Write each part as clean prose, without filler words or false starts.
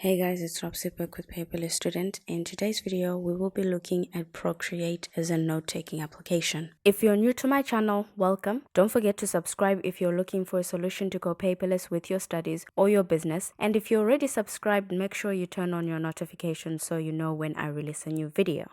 Hey guys, it's Robsy back with Paperless student. In today's video, we will be looking at Procreate as a note-taking application. If you're new to my channel, welcome. Don't forget to subscribe if you're looking for a solution to go paperless with your studies or your business. And if you're already subscribed, make sure you turn on your notifications so you know when I release a new video.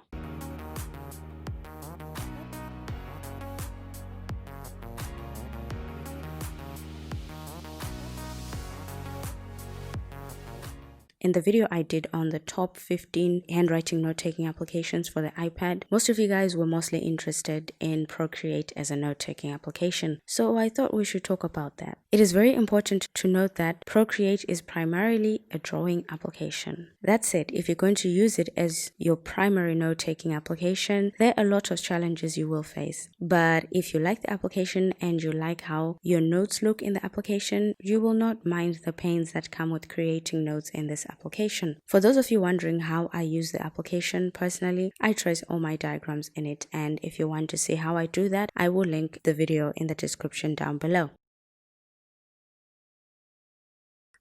In the video I did on the top 15 handwriting note-taking applications for the iPad, most of you guys were mostly interested in Procreate as a note-taking application, so I thought we should talk about that. It is very important to note that Procreate is primarily a drawing application. That said, if you're going to use it as your primary note-taking application, there are a lot of challenges you will face. But if you like the application and you like how your notes look in the application, you will not mind the pains that come with creating notes in this application. For those of you wondering how I use the application personally, I trace all my diagrams in it, and if you want to see how I do that, I will link the video in the description down below.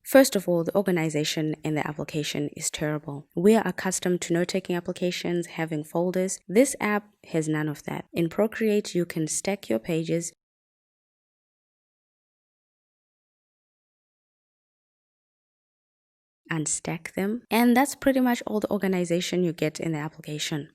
First of all, the organization in the application is terrible. We are accustomed to note-taking applications having folders. This app has none of that. In Procreate, you can stack your pages, unstack them, and that's pretty much all the organization you get in the application.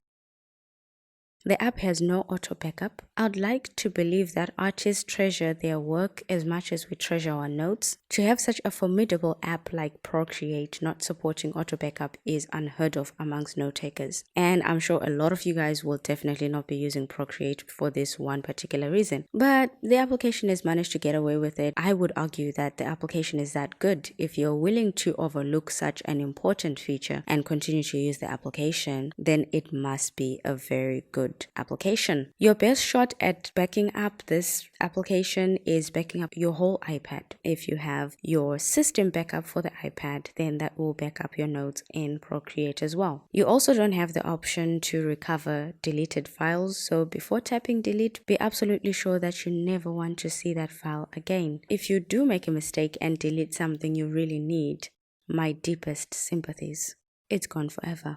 The app has no auto backup. I'd like to believe that artists treasure their work as much as we treasure our notes. To have such a formidable app like Procreate not supporting auto backup is unheard of amongst note takers. And I'm sure a lot of you guys will definitely not be using Procreate for this one particular reason. But the application has managed to get away with it. I would argue that the application is that good. If you're willing to overlook such an important feature and continue to use the application, then it must be a very good application. Your best shot at backing up this application is backing up your whole iPad. If you have your system backup for the iPad, then that will back up your notes in Procreate as well. You also don't have the option to recover deleted files, so before tapping delete, be absolutely sure that you never want to see that file again. If you do make a mistake and delete something you really need, my deepest sympathies. It's gone forever.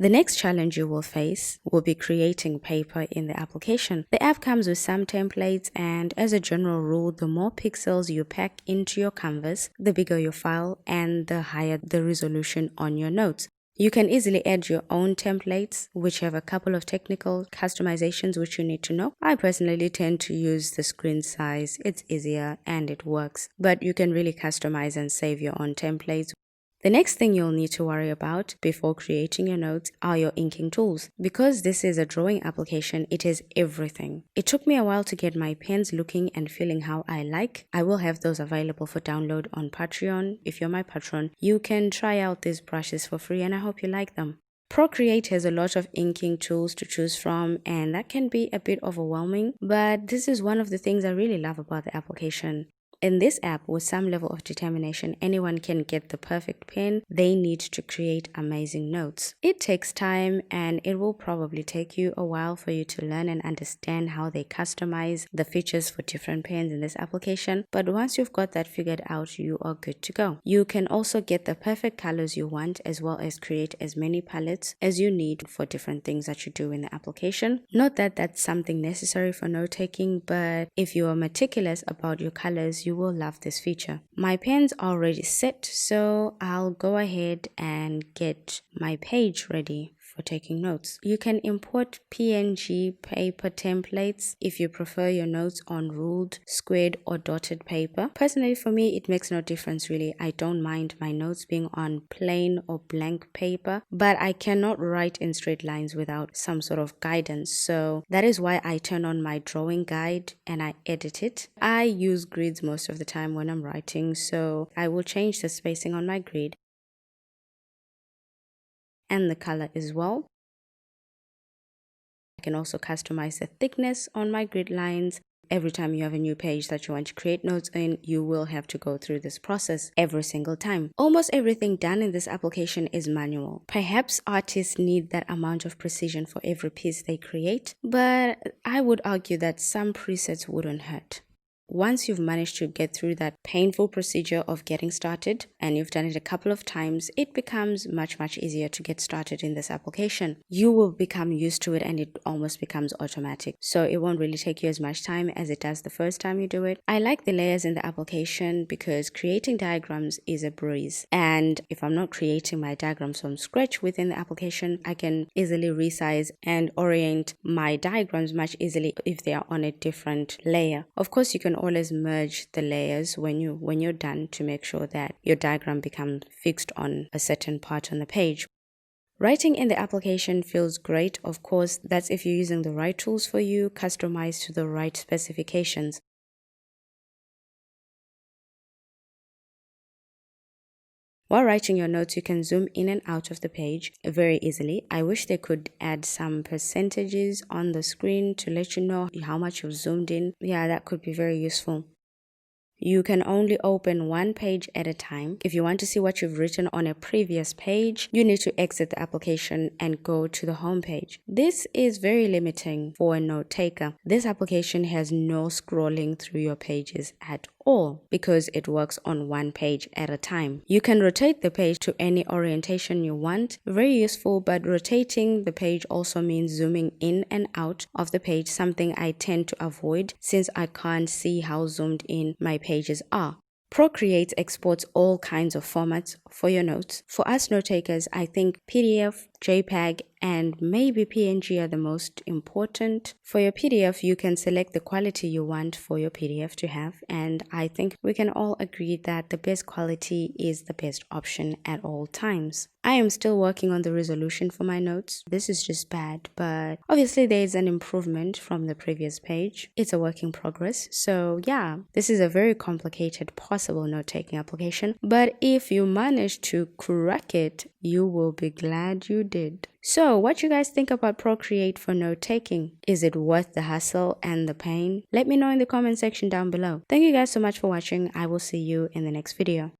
The next challenge you will face will be creating paper in the application. The app comes with some templates, and as a general rule, the more pixels you pack into your canvas, the bigger your file and the higher the resolution on your notes. You can easily add your own templates, which have a couple of technical customizations which you need to know. I personally tend to use the screen size. It's easier and it works, but you can really customize and save your own templates. The next thing you'll need to worry about before creating your notes are your inking tools. Because this is a drawing application, it is everything. It took me a while to get my pens looking and feeling how I like. I will have those available for download on Patreon. If you're my patron, you can try out these brushes for free and I hope you like them. Procreate has a lot of inking tools to choose from, and that can be a bit overwhelming, but this is one of the things I really love about the application. In this app, with some level of determination, anyone can get the perfect pen they need to create amazing notes. It takes time, and it will probably take you a while for you to learn and understand how they customize the features for different pens in this application. But once you've got that figured out, you are good to go. You can also get the perfect colors you want, as well as create as many palettes as you need for different things that you do in the application. Not that that's something necessary for note-taking, but if you are meticulous about your colors, you will love this feature. My pens are already set, so I'll go ahead and get my page ready for taking notes. You can import PNG paper templates if you prefer your notes on ruled, squared, or dotted paper. Personally, for me, it makes no difference really. I don't mind my notes being on plain or blank paper, but I cannot write in straight lines without some sort of guidance. So that is why I turn on my drawing guide and I edit it. I use grids most of the time when I'm writing, so I will change the spacing on my grid and the color as well. I can also customize the thickness on my grid lines. Every time you have a new page that you want to create notes in, you will have to go through this process every single time. Almost everything done in this application is manual. Perhaps artists need that amount of precision for every piece they create, but I would argue that some presets wouldn't hurt. once you've managed to get through that painful procedure of getting started, and you've done it a couple of times, it becomes much easier to get started in this application. You will become used to it and it almost becomes automatic. So it won't really take you as much time as it does the first time you do it. I like the layers in the application because creating diagrams is a breeze. And if I'm not creating my diagrams from scratch within the application, I can easily resize and orient my diagrams much easily if they are on a different layer. Of course, you can always merge the layers when you're done to make sure that your diagram becomes fixed on a certain part on the page. Writing in the application feels great. Of course, that's if you're using the right tools for you, customized to the right specifications. While writing your notes, you can zoom in and out of the page very easily. I wish they could add some percentages on the screen to let you know how much you've zoomed in. Yeah, that could be very useful. You can only open one page at a time. If you want to see what you've written on a previous page, you need to exit the application and go to the home page. This is very limiting for a note taker. This application has no scrolling through your pages at all because it works on one page at a time. You can rotate the page to any orientation you want. Very useful, but rotating the page also means zooming in and out of the page, something I tend to avoid since I can't see how zoomed in my pages are. Procreate exports all kinds of formats for your notes. For us note takers, I think PDF, JPEG, and maybe PNG are the most important. For your PDF, you can select the quality you want for your PDF to have, and I think we can all agree that the best quality is the best option at all times. I am still working on the resolution for my notes. This is just bad, but obviously there is an improvement from the previous page. It's a work in progress. So yeah, this is a very complicated possible note-taking application, but if you manage to crack it, you will be glad you did. So what you guys think about Procreate for note-taking? Is it worth the hassle and the pain? Let me know in the comment section down below. Thank you guys so much for watching. I will see you in the next video.